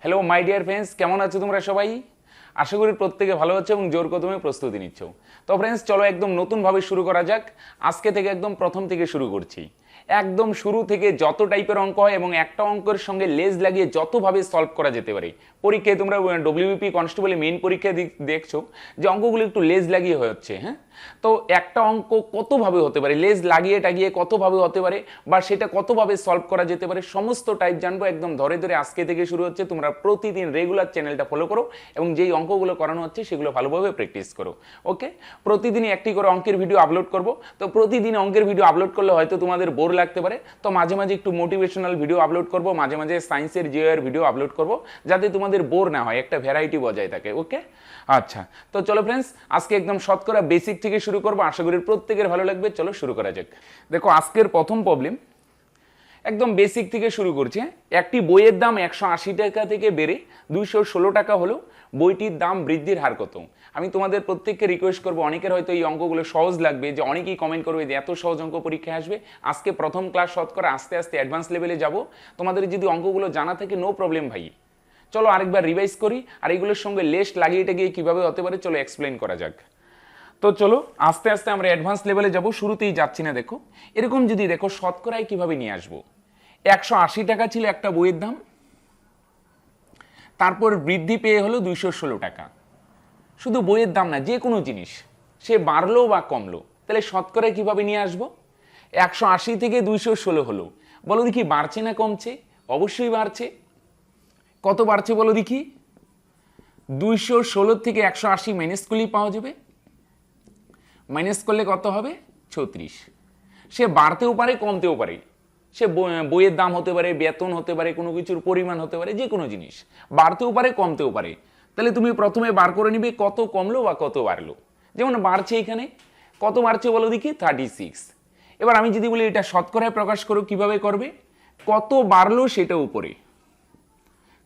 Hello my dear friends, কেমন আছো তোমরা সবাই? আশা করি প্রত্যেকে ভালো আছো এবং জোর কদমে প্রস্তুতি নিচ্ছ। তো ফ্রেন্ডস, চলো একদম নতুনভাবে শুরু করা যাক। আজকে থেকে একদম প্রথম থেকে শুরু করছি। একদম শুরু থেকে যত টাইপের অঙ্ক হয় এবং একটা অঙ্কের সঙ্গে লেজ লাগিয়ে যতভাবে সলভ করা যেতে পারে। পরীক্ষায় তোমরা ডব্লিউবিপি কনস্টেবলের মেইন পরীক্ষায় দেখছো যে অঙ্কগুলো একটু লেজ লাগিয়ে হচ্ছে। হ্যাঁ, তো একটা অঙ্ক কতভাবে হতে পারে, লেজ লাগিয়ে টাগিয়ে কতভাবে হতে পারে, বা সেটা কতভাবে সলভ করা যেতে পারে, সমস্ত টাইপ জানবো একদম ধরে ধরে। আজকে থেকে শুরু হচ্ছে। তোমরা প্রতিদিন রেগুলার চ্যানেলটা ফলো করো এবং যেই অঙ্কগুলো করানো হচ্ছে সেগুলো ভালোভাবে প্র্যাকটিস করো। ওকে, প্রতিদিনই একটি করে অঙ্কের ভিডিও আপলোড করব। তো প্রতিদিন অঙ্কের ভিডিও আপলোড করলে হয়তো তোমাদের বোর লাগতে পারে, তো মাঝে মাঝে একটু মোটিভেশনাল ভিডিও আপলোড করব, মাঝে মাঝে সায়েন্সের জিওর ভিডিও আপলোড করব, যাতে তোমাদের বোর না হয়, একটা ভ্যারাইটি বজায় থাকে। ওকে, আচ্ছা, তো চলো ফ্রেন্ডস, আজকে একদম শতকরা বেসিক থেকে শুরু করবো। আশা করি প্রত্যেকের ভালো লাগবে। চলো শুরু করা যাক। দেখো, আজকের প্রথম প্রবলেম একদম বেসিক থেকে শুরু করছে। একটি বইয়ের দাম 180 টাকা থেকে বেড়ে 216 টাকা হলো, বইটির দাম বৃদ্ধির হার কত? আমি তোমাদের প্রত্যেককে রিকোয়েস্ট করবো, অনেকের হয়তো এই অঙ্কগুলো সহজ লাগবে, যে অনেকেই কমেন্ট করবে যে এত সহজ অঙ্ক পরীক্ষায় আসবে। আজকে প্রথম ক্লাস শতকরা, আস্তে আস্তে অ্যাডভান্স লেভেলে যাব। তোমাদের যদি অঙ্কগুলো জানা থাকে নো প্রবলেম ভাই। চলো আরেকবার রিভাইজ করি, আর এগুলোর সঙ্গে লেস্ট লাগিয়ে গিয়ে কিভাবে হতে পারে চলো এক্সপ্লেন করা যাক। তো চলো আস্তে আস্তে আমরা অ্যাডভান্স লেভেলে যাব, শুরুতেই যাচ্ছি না। দেখো, এরকম যদি দেখো শতকরায় কিভাবে নিয়ে আসবো। 180 টাকা ছিল একটা বইয়ের দাম, তারপর বৃদ্ধি পেয়ে হলো 216 টাকা। শুধু বইয়ের দাম না, যে কোনো জিনিস সে বাড়লো বা কমলো, তাহলে শতকরায় কিভাবে নিয়ে আসবো? 180 থেকে 216 হলো, বলো দেখি বাড়ছে না কমছে? অবশ্যই বাড়ছে। কত বাড়ছে বলো দেখি? 216 থেকে 180 মাইনাস করলেই পাওয়া যাবে। মাইনাস করলে কত হবে? 36। সে বাড়তেও পারে কমতেও পারে, সে বইয়ের দাম হতে পারে, বেতন হতে পারে, কোনো কিছুর পরিমাণ হতে পারে, যে কোনো জিনিস বাড়তেও পারে কমতেও পারে। তাহলে তুমি প্রথমে বার করে নিবে কত কমলো বা কত বাড়লো। যেমন বাড়ছে, এখানে কত বাড়ছে বলো দেখি? 36। এবার আমি যদি বলি এটা শতকরায় প্রকাশ করো, কিভাবে করবে? কত বাড়লো সেটা উপরে,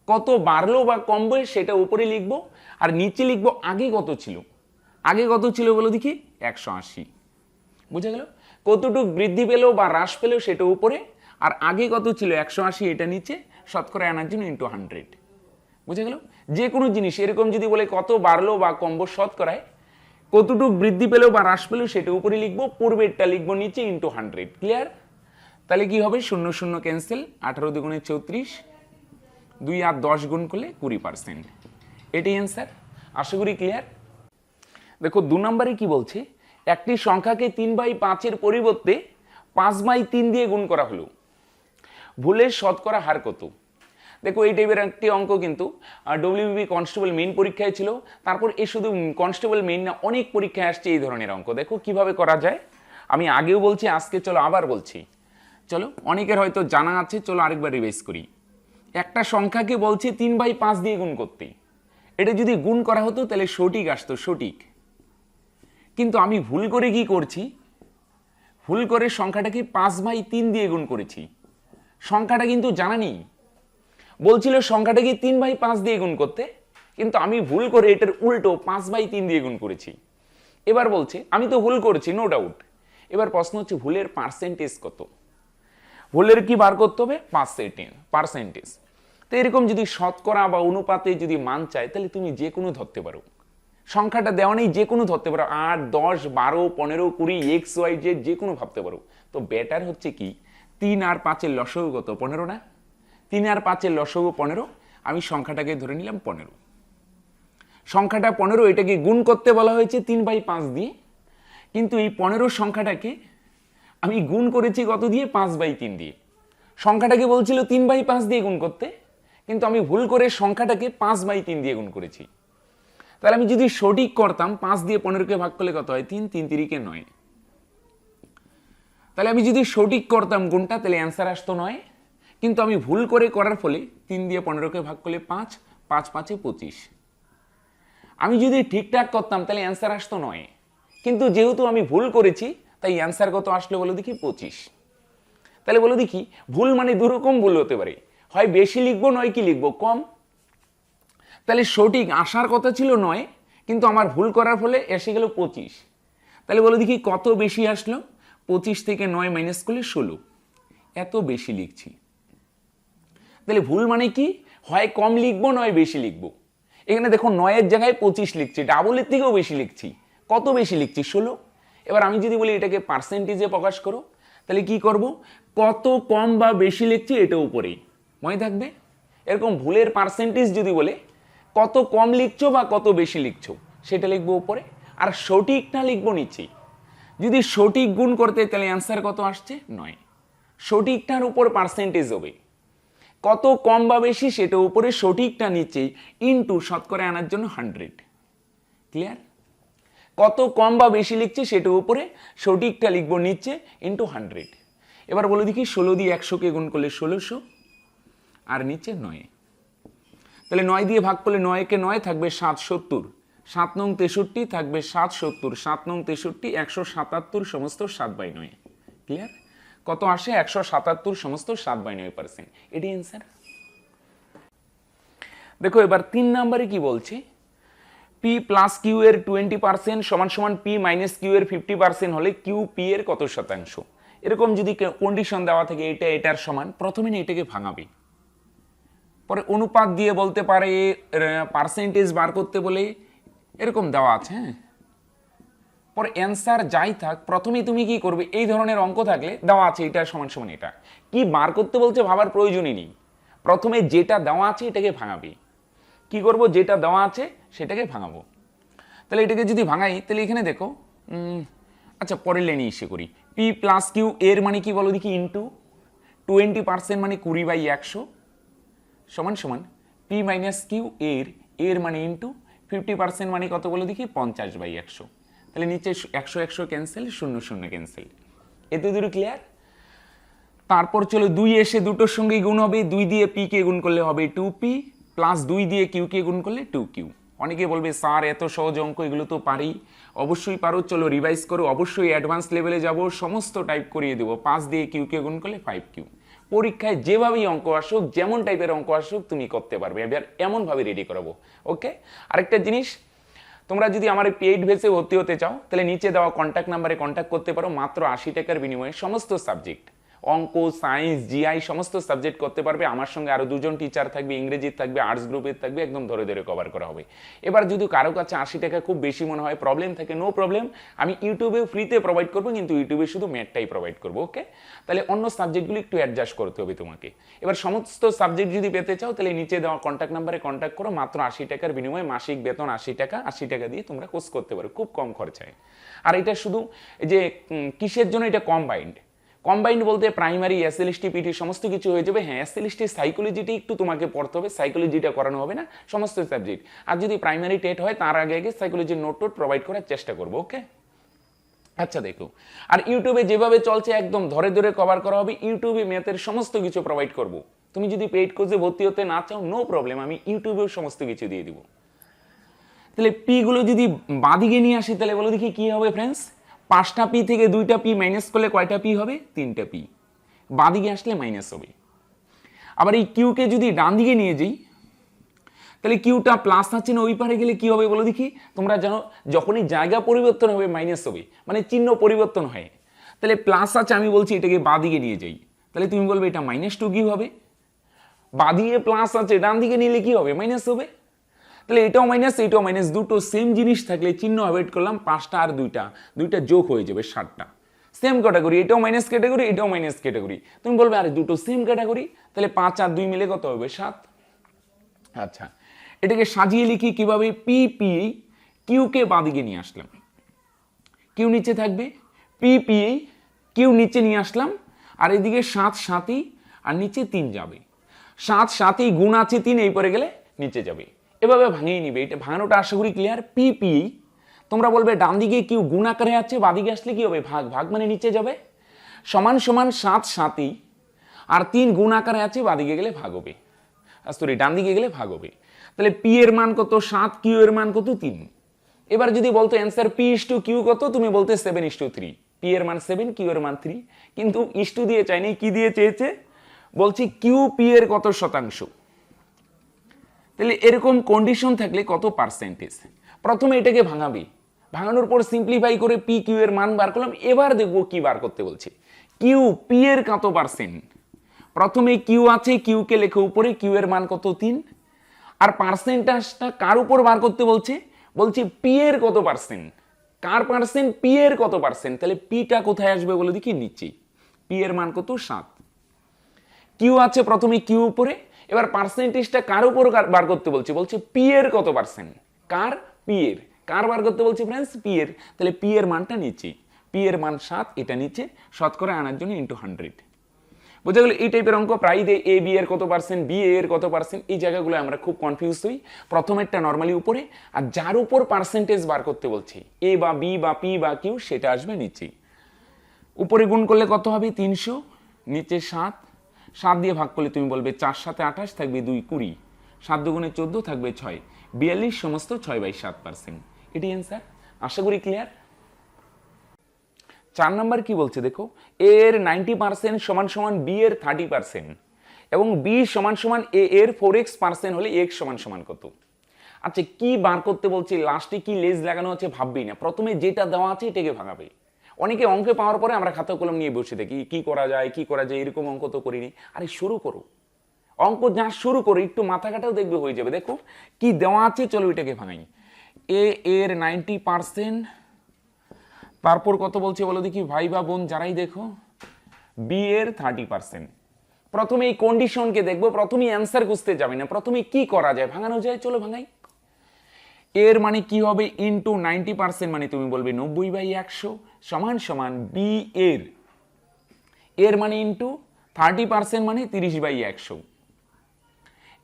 কত বাড়লো বা কমবে সেটা উপরে লিখবো, আর নিচে লিখবো আগে কত ছিল। আগে কত ছিল বলো দেখি? 180। বুঝা গেল? কতটুক বৃদ্ধি পেলো বা হ্রাস পেলো সেটা উপরে, আর আগে কত ছিল 180 এটা নিচে, শতকরা আনার জন্য ইন্টু 100। বুঝা গেল? যে কোনো জিনিস এরকম যদি বলে কত বাড়লো বা কমবো শতকরায়, কতটুক বৃদ্ধি পেলো বা হ্রাস পেলো সেটা উপরে লিখবো, পূর্বেরটা লিখবো নিচে ইন্টু 100। ক্লিয়ার? তাহলে কি হবে? 0 0 ক্যান্সেল, 18 দুগুণে 34, 2 আর 10 গুণ করলে 20%। এটাই অ্যান্সার। আশা করি ক্লিয়ার। দেখো 2 নম্বরে কি বলছে, একটি সংখ্যাকে 3/5 পরিবর্তে 5/3 দিয়ে গুণ করা হলো, ভুলের শতকরা হার কত? দেখো, এই টাইপের একটি অঙ্ক কিন্তু ডব্লিউবিপি কনস্টেবল মেইন পরীক্ষায় ছিল। তারপর এই শুধু কনস্টেবল মেইন না, অনেক পরীক্ষায় আসছে এই ধরনের অঙ্ক। দেখো কিভাবে করা যায়, আমি আগেও বলছি, আজকে চলো আবার বলছি। চলো, অনেকের হয়তো জানা আছে, চলো আরেকবার রিভাইজ করি। একটা সংখ্যাকে বলছে 3/5 দিয়ে গুণ করতে। এটা যদি গুণ করা হতো তাহলে সঠিক আসতো, সঠিক। কিন্তু আমি ভুল করে কি করছি? ভুল করে সংখ্যাটাকে 5/3 দিয়ে গুণ করেছি। সংখ্যাটা কিন্তু জানা নেই, বলছিল সংখ্যাটাকে 3/5 দিয়ে গুণ করতে, কিন্তু আমি ভুল করে এটার উল্টো 5/3 দিয়ে গুণ করেছি। এবার বলছে আমি তো ভুল করেছি, নো ডাউট। এবার প্রশ্ন হচ্ছে ভুলের পার্সেন্টেজ কত? ভুলের কি বার করতে হবে? পার্সেন্টেজ। তো এরকম যদি শতকরা বা অনুপাতে যদি মান চায়, তাহলে তুমি যে কোনো ধরতে পারো। সংখ্যাটা দেওয়া নেই, যে কোনো ধরতে পারো, 8, 10, 12, 15, 20, XYZ যে কোনো ভাবতে পারো। তো বেটার হচ্ছে কি, 3 আর 5-এর লসাগু কত? 15 না? 3 আর 5-এর লসাগু 15। আমি সংখ্যাটাকে ধরে নিলাম 15। সংখ্যাটা 15, এটাকে গুণ করতে বলা হয়েছে 3/5 দিয়ে, কিন্তু এই 15 সংখ্যাটাকে আমি গুণ করেছি কত দিয়ে? 5/3 দিয়ে। সংখ্যাটাকে বলছিল 3/5 দিয়ে গুণ করতে, কিন্তু আমি ভুল করে সংখ্যাটাকে 5/3 দিয়ে গুণ করেছি। তাহলে আমি যদি সঠিক করতাম, 5 দিয়ে 15কে ভাগ করলে কত হয়? 3, 3 3-কে 9। তাহলে আমি যদি সঠিক করতাম গুণটা, তাহলে অ্যান্সার আসতো 9। কিন্তু আমি ভুল করে করার ফলে 3 দিয়ে 15কে ভাগ করলে 5, 5 5-এ 25। আমি যদি ঠিকঠাক করতাম তাহলে অ্যান্সার আসতো 9, কিন্তু যেহেতু আমি ভুল করেছি তাই অ্যান্সার কত আসলো বলো দেখি? 25। তাহলে বলো দেখি, ভুল মানে দুরকম ভুল হতে পারে, হয় বেশি লিখবো, নয় কি লিখবো? কম। তাহলে সঠিক আসার কথা ছিল 9, কিন্তু আমার ভুল করার ফলে এসে গেল 25। তাহলে বলো দেখি কত বেশি আসলো? 25 থেকে 9 মাইনাস করলে 16। এত বেশি লিখছি। তাহলে ভুল মানে কি? হয় কম লিখবো নয় বেশি লিখবো। এখানে দেখো 9-এর জায়গায় 25 লিখছি, ডাবলের থেকেও বেশি লিখছি। কত বেশি লিখছি? 16। এবার আমি যদি বলি এটাকে পার্সেন্টেজে প্রকাশ করো, তাহলে কি করব? কত কম বা বেশি লিখছি এটা উপরেই মনে থাকবে। এরকম ভুলের পার্সেন্টেজ যদি বলে কত কম লিখছো বা কত বেশি লিখছো সেটা লিখবো উপরে, আর সঠিকটা লিখবো নিচেই। যদি সঠিক গুণ করতে তাহলে অ্যান্সার কত আসছে? 9। সঠিকটার উপর পার্সেন্টেজ হবে, কত কম বা বেশি সেটা উপরে, সঠিকটা নিচে, ইনটু শতকরা আনার জন্য 100। ক্লিয়ার? কত কম বা বেশি লিখছে সেটা উপরে, সঠিকটা লিখবো নিচে, ইনটু 100। এবার বলে দেখি 16 দিয়ে 100কে গুণ করলে 1600, আর নিচে 9। তাহলে 9 দিয়ে ভাগ করলে 9-কে 9 থাকবে 770, 7 নং 63 থাকবে 770, 7 নং 63 177 সমস্ত 7/9। ক্লিয়ার? কত আসে? 177 সমস্ত 7/9%। এটি অ্যান্সার। দেখো এবার 3 নম্বরে কি বলছে, পি প্লাস কিউ এর 20% সমান সমান পি মাইনাস কিউ এর 50% হলে কিউ পি এর কত শতাংশ? এরকম যদি কন্ডিশন দেওয়া থাকে এটা এটার সমান, প্রথমে এটাকে ভাঙাবে, পরে অনুপাত দিয়ে বলতে পারে, পার্সেন্টেজ বার করতে বলে, এরকম দেওয়া আছে। হ্যাঁ, পরে অ্যান্সার যাই থাক, প্রথমেই তুমি কি করবে, এই ধরনের অঙ্ক থাকলে দেওয়া আছে এটা সমান সমান এটা, কি বার করতে বলছে ভাবার প্রয়োজনই নেই, প্রথমে যেটা দেওয়া আছে এটাকে ভাঙাবি। কি করব? যেটা দেওয়া আছে সেটাকে ভাঙাবো। তাহলে এটাকে যদি ভাঙাই তাহলে এখানে দেখো, আচ্ছা পরের লাইনে এসে করি। পি প্লাস কিউ এর মানে কি বলো দেখি, ইন্টু 20% মানে 20/100 সমান সমান পি মাইনাস কিউ এর মানে ইন্টু 50% মানে কত বলো দেখি, 50/100। তাহলে নিচে 100 100 ক্যান্সেল, 0 0 ক্যান্সেল। এতে দূর ক্লিয়ার? তারপর চলো 2 এসে দুটোর সঙ্গেই গুণ হবে, 2 দিয়ে পি কে গুণ করলে হবে 2p, প্লাস 2 দিয়ে কিউ কে গুণ করলে 2q। অনেকে বলবে স্যার এত সহজ অঙ্ক, এগুলো তো পারি। অবশ্যই পারো, চলো রিভাইজ করো, অবশ্যই অ্যাডভান্স লেভেলে যাব, সমস্ত টাইপ করিয়ে দেবো। 5 দিয়ে কিউ কে গুণ করলে 5q। পরীক্ষায় যেভাবেই অঙ্ক আসুক, যেমন টাইপের অঙ্ক আসুক তুমি করতে পারবে, এবার এমনভাবে রেডি করাবো। ওকে, আরেকটা জিনিস, তোমরা যদি আমার পেইড বেসে ভর্তি হতে চাও তাহলে নিচে দেওয়া কন্ট্যাক্ট নাম্বারে কন্ট্যাক্ট করতে পারো, মাত্র 80 টাকার বিনিময়ে সমস্ত সাবজেক্ট, অঙ্ক, সায়েন্স, জিআই সমস্ত সাবজেক্ট করতে পারবে। আমার সঙ্গে আরো 2 জন টিচার থাকবে, ইংরেজির থাকবে, আর্টস গ্রুপের থাকবে, একদম ধরে ধরে কভার করা হবে। এবার যদি কারো কাছে 80 টাকা খুব বেশি মনে হয়, প্রবলেম থাকে, নো প্রবলেম, আমি ইউটিউবেও ফ্রিতে প্রোভাইড করবো, কিন্তু ইউটিউবে শুধু ম্যাথটাই প্রোভাইড করবো। ওকে, তাহলে অন্য সাবজেক্টগুলো একটু অ্যাডজাস্ট করতে হবে তোমাকে। এবার সমস্ত সাবজেক্ট যদি পেতে চাও তাহলে নিচে দেওয়া কন্ট্যাক্ট নাম্বারে কন্ট্যাক্ট করো, মাত্র 80 টাকার বিনিময়ে মাসিক বেতন 80 টাকা, 80 টাকা দিয়ে তোমরা কোর্স করতে পারো খুব কম খরচায়। আর এটা শুধু যে কিসের জন্য, এটা কম্বাইন্ড বলতে প্রাইমারি, এসএলএসটি, পিটি সমস্ত কিছু হয়ে যাবে। হ্যাঁ, এসএলএসটি সাইকোলজিটি একটু তোমাকে পড়তে হবে, সাইকোলজিটা করানো হবে না, সমস্ত সাবজেক্ট। আর যদি প্রাইমারি টেট হয় তার আগে আগে সাইকোলজির নোট প্রোভাইড করার চেষ্টা করবো। ওকে, আচ্ছা দেখো, আর ইউটিউবে যেভাবে চলছে একদম ধরে ধরে কভার করা হবে, ইউটিউবে ম্যাথের সমস্ত কিছু প্রোভাইড করবো। তুমি যদি পেইড কোর্সে ভর্তি হতে না চাও, নো প্রবলেম, আমি ইউটিউবেও সমস্ত কিছু দিয়ে দিব। তাহলে পি গুলো যদি বাঁদিকে নিয়ে আসি তাহলে বলো দেখি কি হবে ফ্রেন্ডস, 5টা পি থেকে 2টা পি মাইনাস করলে কয়টা পি হবে? 3টা পি। বাঁদিকে আসলে মাইনাস হবে। আবার এই কিউকে যদি ডান দিকে নিয়ে যাই তাহলে কিউটা প্লাস আছে না, ওই পারে গেলে কি হবে বলো দেখি। তোমরা জানো যখনই জায়গা পরিবর্তন হবে মাইনাস হবে, মানে চিহ্ন পরিবর্তন হয়। তাহলে প্লাস আছে, আমি বলছি এটাকে বাঁদিকে নিয়ে যাই, তাহলে তুমি বলবে এটা -2 কি হবে? বাঁদিকে প্লাস আছে, ডান দিকে নিলে কি হবে? মাইনাস হবে। তাহলে এটাও মাইনাস, এটাও মাইনাস, দুটো সেম জিনিস থাকলে চিহ্ন অ্যাভয়েড করলাম, 5টা আর 2টা যোগ হয়ে যাবে 7টা। সেম ক্যাটাগরি, এটাও মাইনাস ক্যাটাগরি, এটাও মাইনাস ক্যাটাগরি। তুমি বলবে আরে দুটো সেম ক্যাটাগরি, তাহলে 5 আর 2 মিলে কত হবে? 7। আচ্ছা, এটাকে সাজিয়ে লিখি কিভাবে, পি পি কিউ কে বাঁদিকে নিয়ে আসলাম, কিউ নিচে থাকবে, পি পি কিউ নিচে নিয়ে আসলাম, আর এদিকে 7 7ই, আর নিচে 3 যাবে। 7 7ই গুণ আছে 3, এই পরে গেলে নিচে যাবে। এভাবে ভাঙিয়ে নিবে, এটা ভাঙানোটা আশা করি ক্লিয়ার। পি পি, তোমরা বলবে ডান দিকে কিউ গুণ আকারে আছে, বাদিকে আসলে কি হবে? ভাগ, ভাগ মানে নিচে যাবে, সমান সমান 7 7ই, আর 3 গুণ আকারে আছে, বাদিকে গেলে ভাগ হবে, সরি ডান দিকে গেলে ভাগ হবে। তাহলে পি এর মান কত? 7, কিউ এর মান কত? 3। এবার যদি বলতো answer P is to Q কত, তুমি বলতে 7:3। পি এর মান 7, কিউ এর মান 3, কিন্তু ইস টু দিয়ে চাইনি, কি দিয়ে চেয়েছে? বলছি কিউ পি এর কত শতাংশ। তাহলে এরকম কন্ডিশন থাকলে কত পার্সেন্টেজ? প্রথমে এটাকে ভাঙাবি, ভাঙানোর পর সিম্পলিফাই করে পি কিউ এর মান বার করলাম। এবার দেখবো কি বার করতে বলছে, কিউ পি এর কত পার্সেন্ট, প্রথমে কিউ আছে, কিউ কে লেখো উপরে, কিউ এর মান কত 3, আর পার্সেন্টেজটা কার উপর বার করতে বলছে, বলছে পি এর কত পার্সেন্ট, কার পার্সেন্ট, পি এর কত পার্সেন্ট, তাহলে পিটা কোথায় আসবে বলে দেখি, নিচে, পি এর মান কত 7, কিউ আছে প্রথমে কিউ উপরে, এবার পার্সেন্টেজটা কার উপর বার করতে বলছে, বলছে পি এর কত পার্সেন্ট, কার, পি এর, কার বার করতে বলছে ফ্রেন্ডস, পি এর, তাহলে পি এর মানটা নিচে, পি এর মান 7, এটা নিচে, শতকরা আনার জন্য ইন্টু 100। বোঝা গেল? এই টাইপের অঙ্ক প্রায় দেয়, এ বি এর কত পার্সেন্ট, বি এর কত পার্সেন্ট, এই জায়গাগুলো আমরা খুব কনফিউজ হই। প্রথমেরটা নর্মালি উপরে, আর যার উপর পার্সেন্টেজ বার করতে বলছে, এ বা বি বা পি বা কিউ, সেটা আসবে নিচে। উপরে গুণ করলে কত হবে 300, নিচে 7, 7 দিয়ে ভাগ করলে তুমি বলবে 4 7 28, থাকবে 2 20, 7 দুগুণে 14, থাকবে 6, 42 সমস্ত 6/7%। এটি অ্যান্সার। আশা করি ক্লিয়ার। 4 নাম্বার কি বলছে দেখো, এর 90% সমান সমান বি এর 30%, এবং বি সমান সমান এ এর 4x% হলে এক্স সমান সমান কত। আচ্ছা, কি বার করতে বলছে, লাস্টে কি লেজ লাগানো আছে ভাববি না, প্রথমে যেটা দেওয়া আছে এটাকে ভাঙাবে। অনেকে অঙ্কে পাওয়ার পরে আমরা খাতা কলম নিয়ে বসে থাকি, কি করা যায় কি করা যায়, এরকম অঙ্ক তো করিনি। আরে শুরু করো, অঙ্ক যা শুরু করো, একটু মাথা কাটাও দেখবে হয়ে যাবে। দেখো কি দেওয়া আছে, চলো এটাকে ভাঙাই। এ এর 90%, তারপর কত বলছে বলো দেখি ভাই বা বোন যারাই দেখো, বি এর 30%। প্রথমে এই কন্ডিশনকে দেখবো, প্রথমে অ্যান্সার খুঁজতে যাবে না, প্রথমে কি করা যায়, ভাঙানো যায়, চলো ভাঙাই। এর মানে কি হবে, ইন্টু 90% মানে তুমি বলবে 90/100 সমান সমান বি এর, এর মানে ইন্টু 30% মানে 30/100,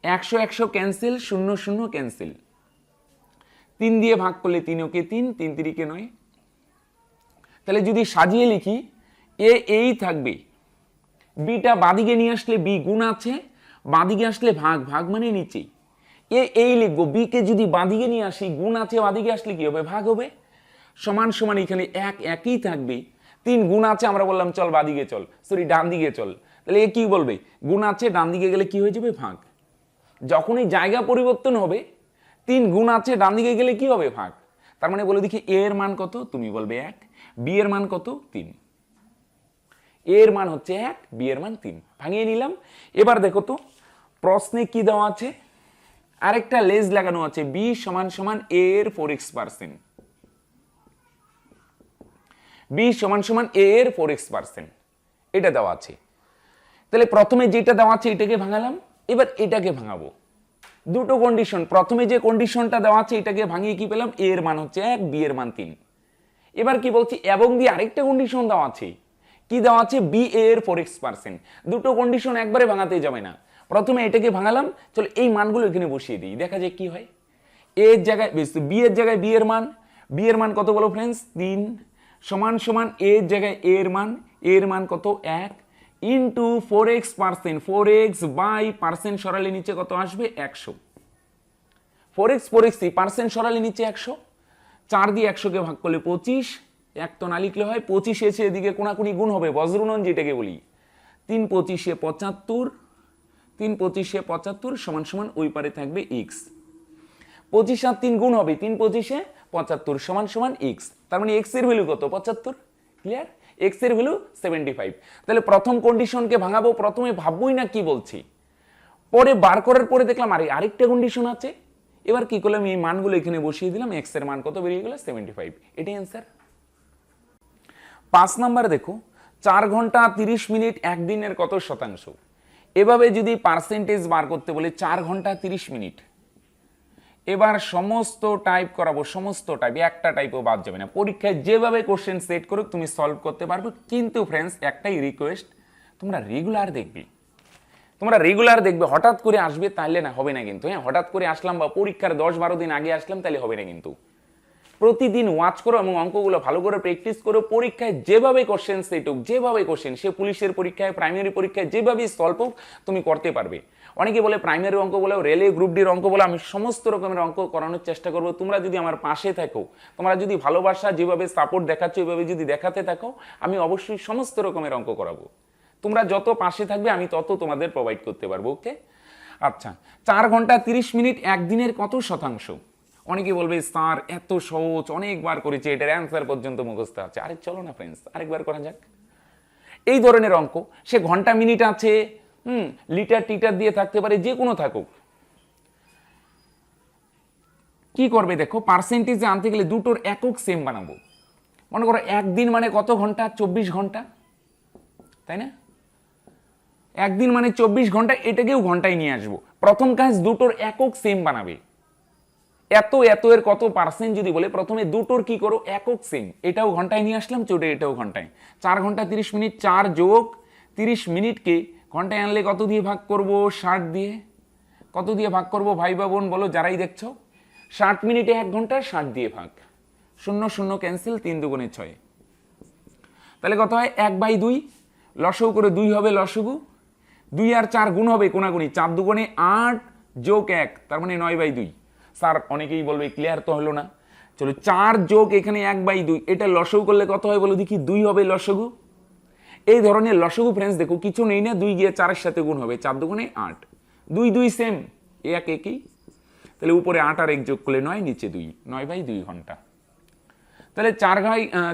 100 100 ক্যান্সেল, 0 0 ক্যান্সেল, 3 দিয়ে ভাগ করলে 3 ওকে 3, 3 3 9। তাহলে যদি সাজিয়ে লিখি, এ এই থাকবে, বিটা বাদিকে নিয়ে আসলে বি গুণ আছে, বাদিকে আসলে ভাগ, ভাগ মানে নিচে, এ এই লিখবো, বি কে যদি বাদিকে নিয়ে আসি, গুণ আছে বাদিকে আসলে কি হবে, ভাগ হবে, সমান সমান এখানে এক একই থাকবে, 3 গুণ আছে, আমরা বললাম চল বাদিকে চল, সরি ডান দিকে চল, তাহলে এ কি বলবে, গুণ আছে ডান দিকে গেলে কি হয়ে যাবে, ভাগ। যখনই জায়গা পরিবর্তন হবে, 3 গুণ আছে ডান দিকে গেলে কি হবে, ভাগ। তার মানে বলে দেখি এ এর মান কত, তুমি বলবে 1, বি এর মান কত 3, এর মান হচ্ছে 1, বি এর মান 3, ভাঙিয়ে নিলাম। এবার দেখো তো প্রশ্নে কি দেওয়া আছে, আরেকটা লেজ লাগানো আছে, বি সমান সমান এ এর 4x%, বি সমান সমান এ এর 4x%, এটা দেওয়া আছে। তাহলে প্রথমে যেটা দেওয়া আছে এটাকে ভাঙালাম, এবার এটাকে ভাঙাবো। দুটো কন্ডিশন, প্রথমে যে কন্ডিশনটা দেওয়া আছে এটাকে ভাঙিয়ে কি পেলাম, এ এর মান হচ্ছে 1, বি এর মান 3। এবার কি বলছি, এবং দিয়ে আরেকটা কন্ডিশন দেওয়া আছে, কি দেওয়া আছে, বি এর 4x%। দুটো কন্ডিশন একবারে ভাঙাতে যাবে না, প্রথমে এটাকে ভাঙালাম, চলো এই মানগুলো এখানে বসিয়ে দিই, দেখা যায় কি হয়। এ এর জায়গায় বি এর জায়গায় বি এর মান, বি এর মান কত বলো ফ্রেন্ডস 3, সমান সমান এ এর জায়গায় এর মান কত 1, into 4x%, 4x by percent সরালে নিচে কত আসবে 100, 4x 4x পার্সেন্ট সরালে নিচে 100, 4 দিয়ে 100 কে ভাগ করলে 25, এক তো না লিখলে হয়, 25 এসে এদিকে কোনাকুনি গুণ হবে, বজ্রগুণন যেটাকে বলি, 3 25 75, 3 25 75 সমান সমান ওই পারে থাকবে x, 25 আর 3 গুণ হবে, 3 25 75 সমান সমান x, তার মানে x এর ভ্যালু কত 75, ক্লিয়ার, x এর ভ্যালু 75। তাহলে প্রথম কন্ডিশনকে ভাঙাবো, প্রথমে ভাববই না কি বলছি, পরে বার করার পরে দেখলাম আরেকটা কন্ডিশন আছে, এবার কি করলাম, এই মানগুলো এখানে বসিয়ে দিলাম, x এর মান কত বেরিয়ে গেল 75, এটাই অ্যান্সার। 5 নাম্বার দেখো, 4 ঘন্টা 30 মিনিট একদিনের কত শতাংশ। এভাবে যদি পার্সেন্টেজ বার করতে বলে 4 ঘন্টা 30 মিনিট, এবার সমস্ত টাইপ করাবো, সমস্ত টাইপ, একটা টাইপও বাদ যাবে না, পরীক্ষায় যেভাবে কোশ্চেন সেট করুক তুমি সলভ করতে পারবে। কিন্তু ফ্রেন্ডস একটাই রিকোয়েস্ট, তোমরা রেগুলার দেখবে, হঠাৎ করে আসবে তাহলে না হবে না কিন্তু, হ্যাঁ হঠাৎ করে আসলাম বা পরীক্ষার 10-12 দিন আগে আসলাম তাহলে হবে না কিন্তু, প্রতিদিন ওয়াচ করো এবং অঙ্কগুলো ভালো করে প্র্যাকটিস করো, পরীক্ষায় যেভাবে কোশ্চেন সেট হোক, যেভাবে কোশ্চেন, সে পুলিশের পরীক্ষায়, প্রাইমারি পরীক্ষায় যেভাবে সলভ হোক তুমি করতে পারবে। অনেকে বলে প্রাইমারি অঙ্ক বলো, রেলে গ্রুপ ডির অঙ্ক বলো, আমি সমস্ত রকমের অঙ্ক করানোর চেষ্টা করবো। তোমরা যদি আমার পাশে থাকো, তোমরা যদি ভালোবাসা যেভাবে সাপোর্ট দেখাচ্ছ এভাবে যদি দেখাতে থাকো, আমি অবশ্যই সমস্ত রকমের অঙ্ক করাবো। তোমরা যত পাশে থাকবে আমি তত তোমাদের প্রোভাইড করতে পারবো, ওকে। আচ্ছা, 4 ঘন্টা 30 মিনিট একদিনের কত শতাংশ। অনেকে বলবে স্যার এত সহজ, অনেকবার করেছে, এটার অ্যান্সার পর্যন্ত মুখস্থ আছে। আরে চলো না ফ্রেন্ডস, আরেকবার করা যাক। এই ধরনের অঙ্ক, সে ঘন্টা মিনিট আছে, লিটার টিটার দিয়ে থাকতে পারে, যে কোনো থাকুক। কি করবে দেখো, পার্সেন্টেজে আনতে গেলে দুটোর একক সেম বানাবো। মনে করো একদিন মানে কত ঘন্টা, 24 ঘন্টা, তাই না? একদিন মানে 24 ঘন্টা, এটাকেও ঘন্টায় নিয়ে আসবো। প্রথম কাজ দুটোর একক সেম বানাবে। এত এত এর কত পার্সেন্ট যদি বলে, প্রথমে দুটোর কি করো, একক সেম। এটাও ঘন্টায় নিয়ে আসলাম, চোটে এটাও ঘন্টায়। 4 ঘন্টা 30 মিনিট, 4 যোগ 30 মিনিটকে ঘন্টায় আনলে কত দিয়ে ভাগ করব, 60 দিয়ে। কত দিয়ে ভাগ করব ভাই বা বোন বলো, যারাই দেখছো? 60 মিনিটে 1 ঘন্টা, 60 দিয়ে ভাগ। 0 0 ক্যান্সেল, 3 দুগুণে 6। তাহলে কত হয়, 1/2। লসগু করে 2 হবে লসগু। 2 আর 4 গুণ হবে কোনাগুনি, 4 দুগুণে 8 যোগ 1, তার মানে 9/2। স্যার অনেকেই বলবে ক্লিয়ার তো হলো না। চলো 4 যোগ এখানে 1/2, এটা লসগু করলে কত হয় বলো দেখি, 2 হবে লসগু। এই ধরনের লসগু ফ্রেন্ডস দেখো কিছু নেই না, 2 গিয়ে 4 এর সাথে গুণ হবে, 4 দুগুণে 8, 2 2 সেম, 1 একই। তাহলে উপরে 8 আর 1 যোগ করলে 9, নিচে 2, 9/2 ঘন্টা। তাহলে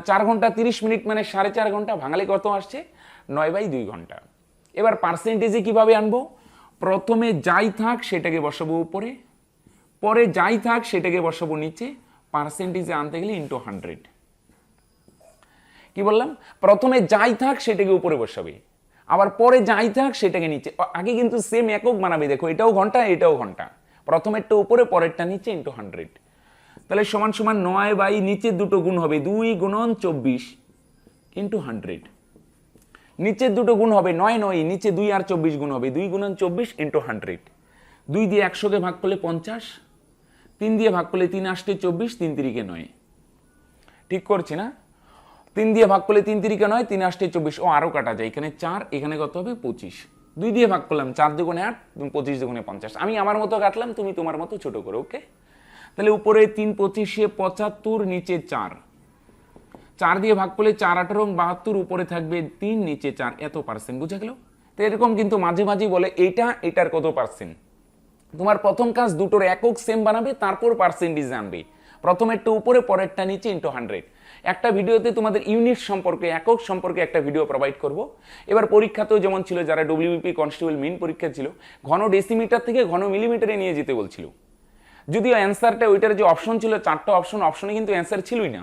4 ঘন্টা 30 মিনিট মানে 4.5 ঘন্টা, ভাঙালে কত আসছে, 9/2 ঘন্টা। এবার পার্সেন্টেজে কিভাবে আনবো, প্রথমে যাই থাক সেটাকে বসাবো উপরে, পরে যাই থাক সেটাকে বসাবো নিচে। পার্সেন্টেজে আনতে গেলে ইন্টু 100। কি বললাম, প্রথমে যাই থাক সেটাকে উপরে বসাবে, আবার পরে যাই থাক সেটাকে নিচে। আগে কিন্তু সেম একক বানাবে, দেখো এটাও ঘন্টা এটাও ঘন্টা, প্রথমেরটা উপরে পরেরটা নিচে ইন্টু 100। তাহলে সমান সমান 9 নিচের দুটো গুণ হবে, 2 গুণন 24 ইন্টু 100। নিচের দুটো গুণ হবে 9 9, নিচে 2 আর 24 গুণ হবে, 2 গুণন 24 ইন্টু 100। 2 দিয়ে 100কে ভাগ করলে 50, 3 দিয়ে ভাগ করলে 3 আসতে 24, 3 3 9। ঠিক করছি না? 3 দিয়ে ভাগ করলে 3 3 9, 3 আসতে 24। ও আরো কাটা যায়, এখানে 4, এখানে কত হবে 25। 2 দিয়ে ভাগ করলাম, 4 দুগুণে 8, 25 দুগুণে 50। আমি আমার মতো কাটলাম, তুমি তোমার মতো ছোট করো, ওকে? তাহলে উপরে 3 25 75, নিচে 4। 4 দিয়ে ভাগ করলে 4 18 72, উপরে থাকবে 3, নিচে 4, এত পার্সেন্ট। বুঝা গেল? তো এরকম কিন্তু মাঝে মাঝে বলে এইটা এটার কত পার্সেন্ট। তোমার প্রথম কাজ দুটোর একক সেম বানাবে, তারপর পার্সেন্টেজ আনবে। প্রথমেরটা উপরে পরেরটা নিচে ইন্টু 100। একটা ভিডিওতে তোমাদের ইউনিট সম্পর্কে, একক সম্পর্কে একটা ভিডিও প্রোভাইড করব। এবার পরীক্ষাতেও যেমন ছিল, যারা ডব্লিউবিপি কনস্টেবল মেইন পরীক্ষা ছিল, ঘন ডেসিমিটার থেকে ঘন মিলিমিটারে নিয়ে যেতে বলছিল। যদিও অ্যান্সারটা ওইটার যে অপশন ছিল 4টা অপশনে কিন্তু অ্যান্সার ছিলই না।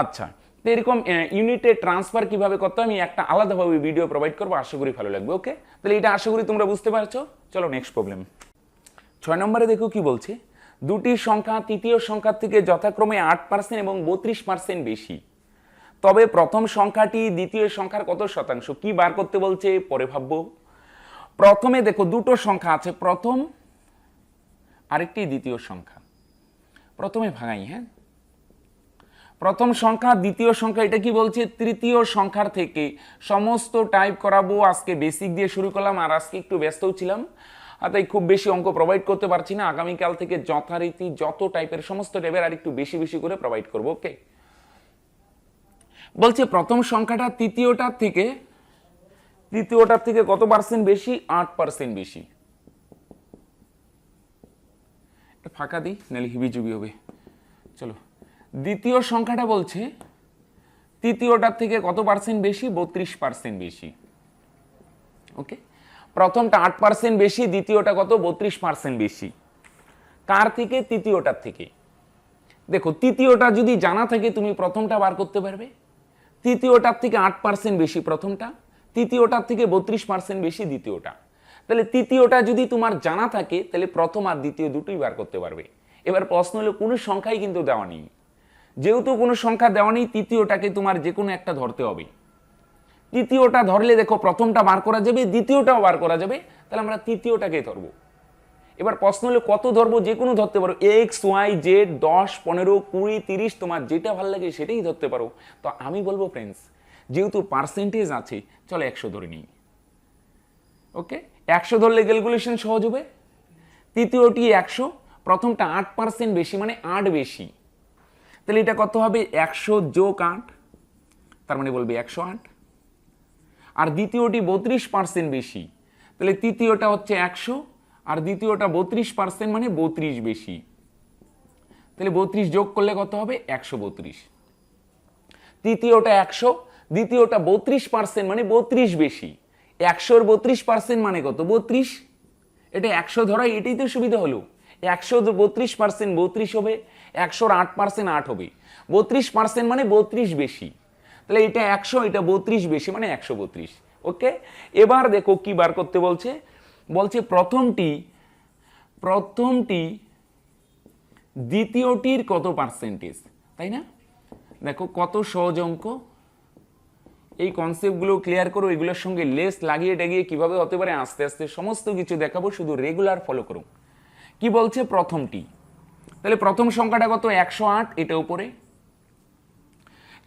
আচ্ছা, তো এরকম ইউনিটে ট্রান্সফার কিভাবে করতে আমি একটা আলাদাভাবে ভিডিও প্রোভাইড করবো, আশা করি ভালো লাগবে। ওকে, তাহলে এটা আশা করি তোমরা বুঝতে পারছো। চলো নেক্সট প্রবলেম। 6 নম্বরে দেখো কি বলছে, দুটি সংখ্যা তৃতীয় সংখ্যার থেকে যথাক্রমে 8% এবং 32% বেশি, তবে প্রথম সংখ্যাটি দ্বিতীয় সংখ্যার কত শতাংশ। কি বার করতে বলছে পরে ভাববো। প্রথমে দেখো দুটো সংখ্যা আছে, প্রথম আরেকটি দ্বিতীয় সংখ্যা। প্রথমে ভাঙাই, হ্যাঁ, প্রথম সংখ্যা দ্বিতীয় সংখ্যা, এটা কি বলছে, তৃতীয় সংখ্যার থেকে। সমস্ত টাইপ করাবো, আজকে বেসিক দিয়ে শুরু করলাম, আর আজকে একটু ব্যস্তও ছিলাম, তাই খুব বেশি অঙ্ক প্রোভাইড করতে পারছি না। আগামীকাল থেকে যথারীতি যত টাইপের সমস্ত টাইপের আর একটু বেশি বেশি করে প্রোভাইড করবো। ওকে, বলছে প্রথম সংখ্যাটা তৃতীয়টার থেকে কত পার্সেন্ট বেশি, 8% বেশি। ফাঁকা দিই নাহলে হিবিজুবি হবে। চলো, দ্বিতীয় সংখ্যাটা বলছে তৃতীয়টার থেকে কত পার্সেন্ট বেশি, 32% বেশি। ওকে, প্রথমটা 8% বেশি, দ্বিতীয়টা কত, 32% বেশি। কার থেকে, তৃতীয়টার থেকে। দেখো তৃতীয়টা যদি জানা থাকে তুমি প্রথমটা বার করতে পারবে। তৃতীয়টার থেকে 8% বেশি প্রথমটা, তৃতীয়টার থেকে 32% বেশি দ্বিতীয়টা। তাহলে তৃতীয়টা যদি তোমার জানা থাকে তাহলে প্রথম আর দ্বিতীয় দুটোই বার করতে পারবে। এবার প্রশ্ন হলো কোনো সংখ্যাই কিন্তু দেওয়া নেই, যেহেতু কোনো সংখ্যা দেওয়া নেই তৃতীয়টাকে তোমার যে কোনো একটা ধরতে হবে। তৃতীয়টা ধরলে দেখো প্রথমটা বার করা যাবে, দ্বিতীয়টাও বার করা যাবে, তাহলে আমরা তৃতীয়টাকে ধরবো। এবার প্রশ্ন হলো কত ধরবো, যে কোনো ধরতে পারো, এক্স ওয়াই জেড, 10 15 20 30, তোমার যেটা ভালো লাগে সেটাই ধরতে পারো। তো আমি বলবো ফ্রেন্ডস, যেহেতু পার্সেন্টেজ আছে, চলো 100 ধরে নিই। ওকে, 100 ধরলে ক্যালকুলেশন সহজ হবে। তৃতীয়টি 100, প্রথমটা 8% বেশি মানে 8 বেশি, তাহলে এটা কত হবে, 100 যোগ 8, তার মানে বলবে 108। আর দ্বিতীয়টি 32% বেশি, তাহলে তৃতীয়টা হচ্ছে 100 আর দ্বিতীয়টা 32% মানে 32 বেশি, তাহলে 32 যোগ করলে কত হবে, 132। তৃতীয়টা 100, দ্বিতীয়টা 32% মানে 32 বেশি, 132% মানে কত? 32। এটা 100 ধরাই, এটাই তো সুবিধা হলো। 132% 32 হবে, 108% 8 হবে। 32% মানে 32 বেশি, তাহলে এটা 100, এটা 32 বেশি মানে 132। ওকে, এবার দেখো কি বার করতে বলছে। বলছে প্রথমটি দ্বিতীয়টির কত পার্সেন্টেজ, তাই না? দেখো কত সহজ অঙ্ক। এই কনসেপ্টগুলো ক্লিয়ার করো, এগুলোর সঙ্গে লেস লাগিয়ে টাগিয়ে কিভাবে হতে পারে আস্তে আস্তে সমস্ত কিছু দেখাবো, শুধু রেগুলার ফলো করো। কি বলছে? প্রথমটি, তাহলে প্রথম সংখ্যাটা কত? 108, এটা উপরে।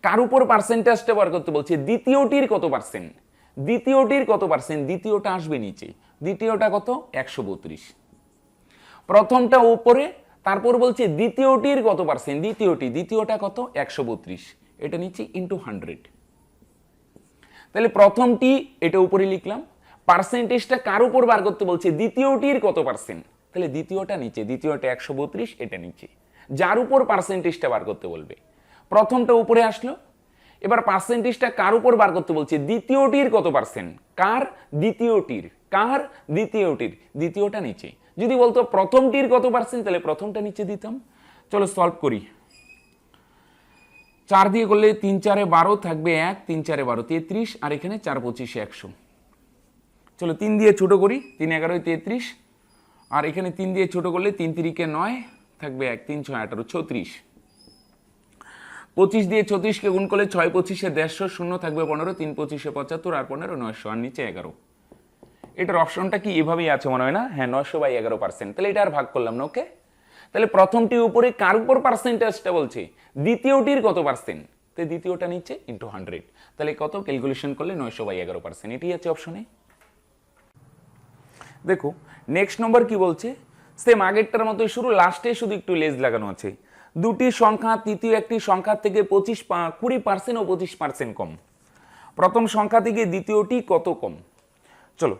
কার উপর পার্সেন্টেজটা বার করতে বলছে? দ্বিতীয়টির কত পার্সেন্ট, দ্বিতীয়টির কত পার্সেন্ট, দ্বিতীয়টা আসবে নিচে। দ্বিতীয়টা কত? 132। প্রথমটা উপরে, তারপর বলছে দ্বিতীয়টির কত পার্সেন্ট, দ্বিতীয়টা কত? 132, এটা নিচে ইন্টু 100। তাহলে প্রথমটি এটা উপরে লিখলাম, পার্সেন্টেজটা কার উপর বার করতে বলছে? দ্বিতীয়টির কত পার্সেন্ট, তাহলে দ্বিতীয়টা নিচে, দ্বিতীয়টা 132, এটা নিচে। যার উপর পার্সেন্টেজটা বার করতে বলবে, প্রথমটা উপরে আসলো, এবার পার্সেন্টেজটা কার উপর বার করতে বলছে? দ্বিতীয়টির কত পার্সেন্ট, কার? দ্বিতীয়টির, কার? দ্বিতীয়টির, দ্বিতীয়টা নিচে। যদি বলতো প্রথমটির কত পার্সেন্ট, তাহলে প্রথমটা নিচে দিতাম। চলো সলভ করি। 4 দিয়ে করলে 3 4 12 থাকবে 1, 3 4 12 33, আর এখানে 4 25 100। চলো 3 দিয়ে ছোট করি, 3 11 33, আর এখানে 3 দিয়ে ছোট করলে 3 3 9 থাকবে 1, 3 6 18 36। 25 দিয়ে 36 কে গুণ করলে 6 25 150, শূন্য থাকবে 15, 3 25 75, আর 15 900, আর নিচে 11। এটার অপশনটা কি এভাবেই আছে মনে হয় না? হ্যাঁ, 900/11%। তাহলে এটা আর ভাগ করলাম না। ওকে, তাহলে প্রথমটির উপরে কার উপর পার্সেন্টেজটা বলছে? দ্বিতীয়টির কত পার্সেন্ট, তো দ্বিতীয়টা নিচে ইন্টু 100। তাহলে কত ক্যালকুলেশন করলে 900/11%, এটাই আছে অপশনে। দেখো নেক্সট নম্বর কি বলছে, সেম আগেরটার মতোই শুরু, লাস্টে শুধু একটু লেজ লাগানো আছে। দুটি সংখ্যা তৃতীয় একটি সংখ্যা থেকে 20% ও 25% কম। প্রথম সংখ্যা থেকে দ্বিতীয়টি কত কম? চলো,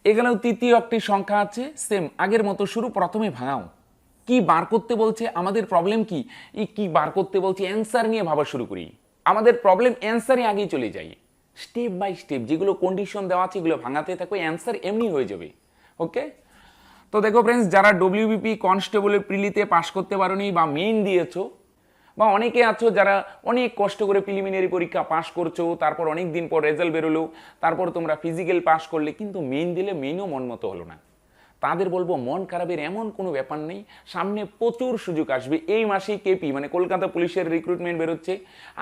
এখানেও তৃতীয় একটি সংখ্যা আছে, সেম আগের মতো শুরু, প্রথমে ভাঙাও। কি বার করতে বলছে? আমাদের প্রবলেম কি? কি বার করতে বলছে? অ্যান্সার নিয়ে ভাবা শুরু করি। আমাদের প্রবলেম অ্যান্সারে আগেই চলে যাই, স্টেপ বাই স্টেপ যেগুলো কন্ডিশন দেওয়া আছে এগুলো ভাঙাতে থাকবে, অ্যান্সার এমনি হয়ে যাবে। ওকে, তো দেখো ফ্রেন্ডস, যারা ডব্লিউবিপি কনস্টেবলের প্রিলিতে পাশ করতে পারোনি বা মেইন দিয়েছো, বা অনেকে আছো যারা অনেক কষ্ট করে প্রিলিমিনারি পরীক্ষা পাশ করছো, তারপর অনেক দিন পর রেজাল্ট বেরোলো, তারপর তোমরা ফিজিক্যাল পাশ করলে কিন্তু মেইন দিলে মেইনও মন মতো হলো না, তাদের বলবো মন খারাপের এমন কোনো ব্যাপার নেই। সামনে প্রচুর সুযোগ আসবে। এই মাসেই কেপি মানে কলকাতা পুলিশের রিক্রুটমেন্ট বেরোচ্ছে,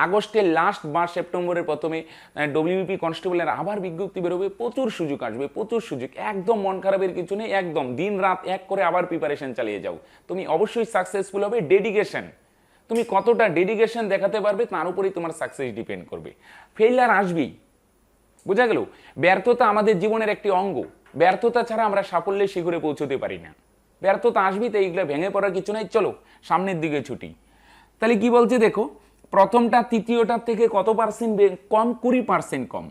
আগস্টের লাস্ট বা সেপ্টেম্বরের প্রথমে ডব্লিউবিপি কনস্টেবলের আবার বিজ্ঞপ্তি বেরোবে, প্রচুর সুযোগ আসবে, প্রচুর সুযোগ। একদম মন খারাপের কিছু নেই, একদম দিন রাত এক করে আবার প্রিপারেশন চালিয়ে যাও, তুমি অবশ্যই সাকসেসফুল হবে। ডেডিকেশন, তুমি কতটা ডেডিকেশন দেখাতে পারবে তার উপরেই তোমার সাকসেস ডিপেন্ড করবে। ফেইলিয়ার আসবেই, বোঝা গেল? ব্যর্থতা আমাদের জীবনের একটি অঙ্গ, ব্যর্থতা ছাড়া আমরা সাফল্যের শিখরে পৌঁছতে পারি না। ব্যর্থতা আসবি, তো এইগুলো ভেঙে পড়ার কিছু নাই। চলো সামনের দিকে ছুটি। তাহলে কি বলছে দেখো, প্রথমটা তৃতীয়টার থেকে কত পার্সেন্ট কম? 20% কম।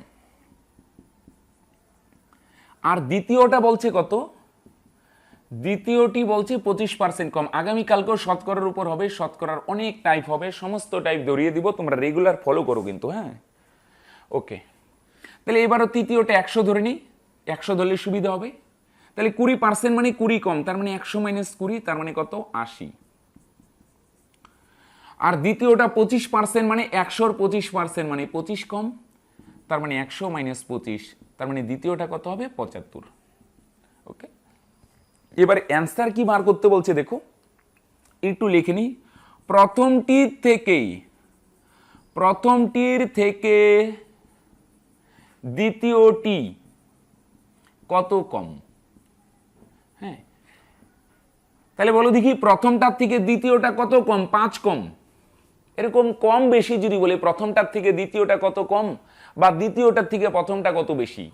আর দ্বিতীয়টা বলছে কত? দ্বিতীয়টি বলছে 25% কম। আগামীকালকেও শতকরার উপর হবে, শতকরার অনেক টাইপ হবে, সমস্ত টাইপ ধরিয়ে দিব, তোমরা রেগুলার ফলো করো কিন্তু। হ্যাঁ, ওকে, তাহলে এবারও তৃতীয়টা 100 ধরে নিই, 100 ধরলে সুবিধা হবে। তাহলে 20% মানে 20 কম, তার মানে 100 - 20, তার মানে কত? 80। আর দ্বিতীয়টা 25% মানে 100-র 25% মানে 25 কম, তার মানে 100 - 25, তার মানে দ্বিতীয়টা কত হবে? 75। ওকে, এবার অ্যান্সার কি বার করতে বলছে দেখো, একটু লিখে নিই। প্রথমটির থেকে দ্বিতীয়টি কত কম? হ্যাঁ, তাহলে বলো দেখি, প্রথমটার থেকে দ্বিতীয়টা কত কম? 5 কম। এরকম কম বেশি যদি বলে, প্রথমটার থেকে দ্বিতীয়টা কত কম, বা দ্বিতীয়টার থেকে প্রথমটা কত বেশি,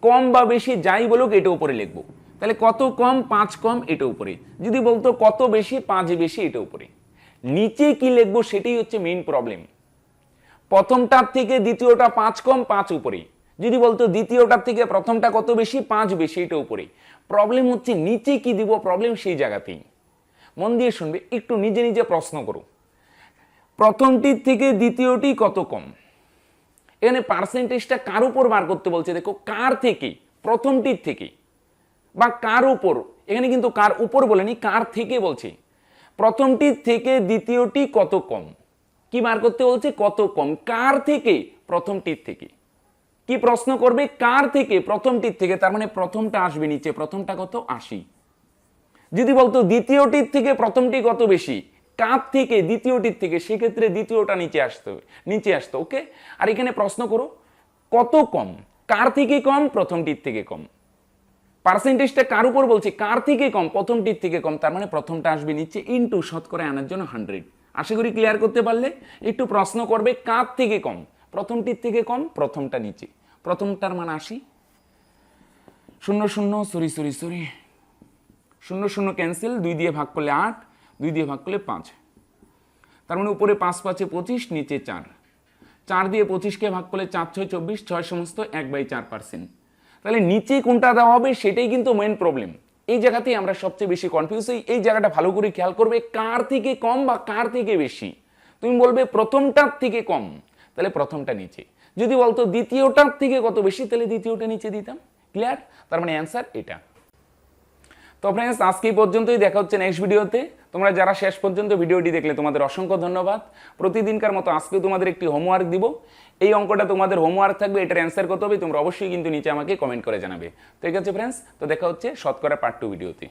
কম বা বেশি যাই বলুক এটা উপরে লিখবো। তাহলে কত কম? 5 কম, এটা উপরে। যদি বলতো কত বেশি? 5 বেশি, এটা উপরে। নিচে কি লিখবো সেটাই হচ্ছে মেইন প্রবলেম। প্রথমটার থেকে দ্বিতীয়টা 5 কম, 5 উপরে। যদি বলতো দ্বিতীয়টার থেকে প্রথমটা কত বেশি? 5 বেশি, এটা উপরে। প্রবলেম হচ্ছে নিচে কি দিব, প্রবলেম সেই জায়গাতেই। মন দিয়ে শুনবে, একটু নিজে নিজে প্রশ্ন করো, প্রথমটির থেকে দ্বিতীয়টি কত কম? এখানে পার্সেন্টেজটা কার উপর বার করতে বলছে, দেখো কার থেকে, প্রথমটির থেকে বা কার উপর, এখানে কিন্তু কার উপর বলেনি, কার থেকে বলছে, প্রথমটির থেকে দ্বিতীয়টি কত কম, কি বার করতে বলছে, কত কম, কার থেকে, প্রথমটির থেকে। কি প্রশ্ন করবে, কার থেকে, প্রথমটির থেকে, তার মানে প্রথমটা আসবে নিচে, প্রথমটা কত, 80। যদি বলতো দ্বিতীয়টির থেকে প্রথমটি কত বেশি, কার থেকে, দ্বিতীয়টির থেকে, সেক্ষেত্রে দ্বিতীয়টা নিচে আসতো, ওকে। আর এখানে প্রশ্ন করো কত কম, কার থেকে কম, প্রথমটির থেকে কম, পার্সেন্টেজটা কার উপর বলছে, কার থেকে কম, প্রথমটির থেকে কম, তার মানে প্রথমটা আসবে নিচে, ইনটু শতকরা আনার জন্য 100। আশা করি ক্লিয়ার করতে পারলে। একটু প্রশ্ন করবে কার থেকে কম, প্রথমটির থেকে কম, প্রথমটা নিচে, প্রথমটার মান 80, 0 0 সরি 0 0 ক্যান্সেল, 2 দিয়ে ভাগ করলে 8, 2 দিয়ে ভাগ করলে 5, তার মানে উপরে 5 5 25, নিচে 4, 4 দিয়ে 25কে ভাগ করলে 4 6 24, 6 সমস্ত 1/4%। তাহলে নিচে কোনটা দেওয়া হবে সেটাই কিন্তু মেইন প্রবলেম। এই জায়গাতেই আমরা সবচেয়ে বেশি কনফিউজ হই। এই জায়গাটা ভালো করে খেয়াল করবে, কার থেকে কম বা কার থেকে বেশি। তুমি বলবে প্রথমটার থেকে কম, তাহলে প্রথমটা নিচে। যদি বলতো দ্বিতীয়টার থেকে কত বেশি, তাহলে দ্বিতীয়টা নিচে দিতাম। ক্লিয়ার? তার মানে অ্যান্সার এটা। তো ফ্রেন্ডস, আজকে এই পর্যন্তই, দেখা হচ্ছে নেক্সট ভিডিওতে। তোমরা যারা শেষ পর্যন্ত ভিডিওটি দেখলে তোমাদের অসংখ্য ধন্যবাদ। প্রতিদিনকার মতো আজকেও তোমাদের একটি হোমওয়ার্ক দিব। এই অঙ্কটা তোমাদের হোমওয়ার্ক থাকবে, এটার অ্যান্সার কত হবে তোমরা অবশ্যই কিন্তু নিচে আমাকে কমেন্ট করে জানাবে। ঠিক আছে ফ্রেন্ডস, তো দেখা হচ্ছে শতকরা পার্ট 2 ভিডিওতে।